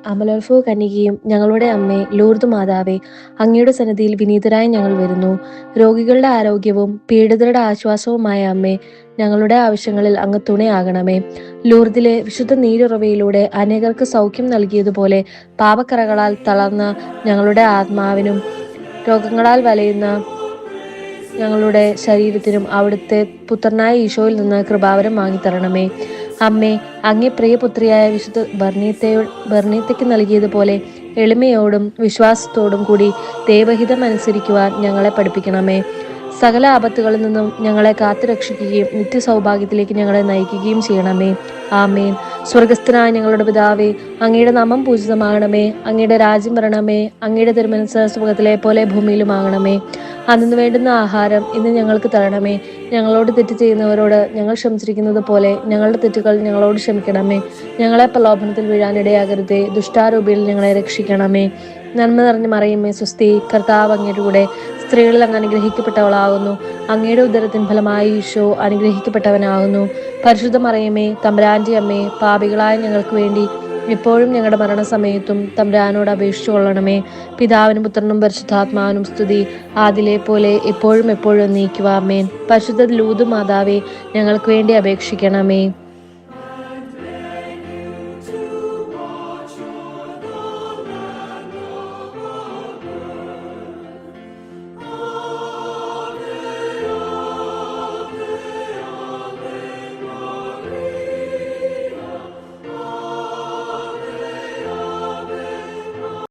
അമലോത്ഭവ കന്യകയും ഞങ്ങളുടെ അമ്മേ ലൂർദ് മാതാവേ, അങ്ങയുടെ സന്നിധിയിൽ വിനീതരായി ഞങ്ങൾ വരുന്നു. രോഗികളുടെ ആരോഗ്യവും പീഡിതരുടെ ആശ്വാസവുമായ അമ്മേ, ഞങ്ങളുടെ ആവശ്യങ്ങളിൽ അങ്ങ് തുണയാകണമേ. ലൂർദിലെ വിശുദ്ധ നീരുറവയിലൂടെ അനേകർക്ക് സൗഖ്യം നൽകിയതുപോലെ പാപക്കറകളാൽ തളർന്ന ഞങ്ങളുടെ ആത്മാവിനും രോഗങ്ങളാൽ വലയുന്ന ഞങ്ങളുടെ ശരീരത്തിനും അവിടുത്തെ പുത്രനായ ഈശോയിൽ നിന്ന് കൃപാവരം വാങ്ങിത്തരണമേ. അമ്മേ, അങ്ങേ പ്രിയപുത്രിയായ വിശുദ്ധ ബർണീത്തയ്ക്ക് നൽകിയതുപോലെ എളിമയോടും വിശ്വാസത്തോടും കൂടി ദൈവഹിതം അനുസരിക്കുവാൻ ഞങ്ങളെ പഠിപ്പിക്കണമേ. സകല ആപത്തുകളിൽ നിന്നും ഞങ്ങളെ കാത്തുരക്ഷിക്കുകയും നിത്യസൗഭാഗ്യത്തിലേക്ക് ഞങ്ങളെ നയിക്കുകയും ചെയ്യണമേ. ആമേൻ. സ്വർഗസ്ഥനായ ഞങ്ങളുടെ പിതാവേ, അങ്ങയുടെ നാമം പൂജിതമാകണമേ. അങ്ങയുടെ രാജ്യം വരണമേ. അങ്ങയുടെ തിരുമനസ്സ് സ്വർഗ്ഗത്തിലെ പോലെ ഭൂമിയിലുമാകണമേ. അന്നു വേണ്ടുന്ന ആഹാരം ഇന്ന് ഞങ്ങൾക്ക് തരണമേ. ഞങ്ങളോട് തെറ്റ് ചെയ്യുന്നവരോട് ഞങ്ങൾ ക്ഷമിച്ചിരിക്കുന്നത് പോലെ ഞങ്ങളുടെ തെറ്റുകൾ ഞങ്ങളോട് ക്ഷമിക്കണമേ. ഞങ്ങളെ പ്രലോഭനത്തിൽ വീഴാനിടയാകരുതേ. ദുഷ്ടാരൂപിയിൽ ഞങ്ങളെ രക്ഷിക്കണമേ. നന്മ നിറഞ്ഞ മറിയമേ, സ്വസ്തി, കർത്താവ് അങ്ങയുടെ കൂടെ സ്ത്രീകളിൽ അങ്ങ് അനുഗ്രഹിക്കപ്പെട്ടവളാകുന്നു. അങ്ങയുടെ ഉദരത്തിൻ ഫലമായി ഈശോ അനുഗ്രഹിക്കപ്പെട്ടവനാകുന്നു. പരിശുദ്ധ മറിയമേ, തമ്പുരാന്റെ അമ്മേ, പാപികളായ ഞങ്ങൾക്ക് വേണ്ടി ഇപ്പോഴും ഞങ്ങളുടെ മരണസമയത്തും തമ്പുരാനോട് അപേക്ഷിച്ചു കൊള്ളണമേ. പിതാവിനും പുത്രനും പരിശുദ്ധാത്മാവിനും സ്തുതി, ആദിലെ പോലെ എപ്പോഴും എപ്പോഴും നീക്കുവാമേൻ. പരിശുദ്ധ ലൂർദ് മാതാവേ, ഞങ്ങൾക്ക് വേണ്ടി അപേക്ഷിക്കണമേ.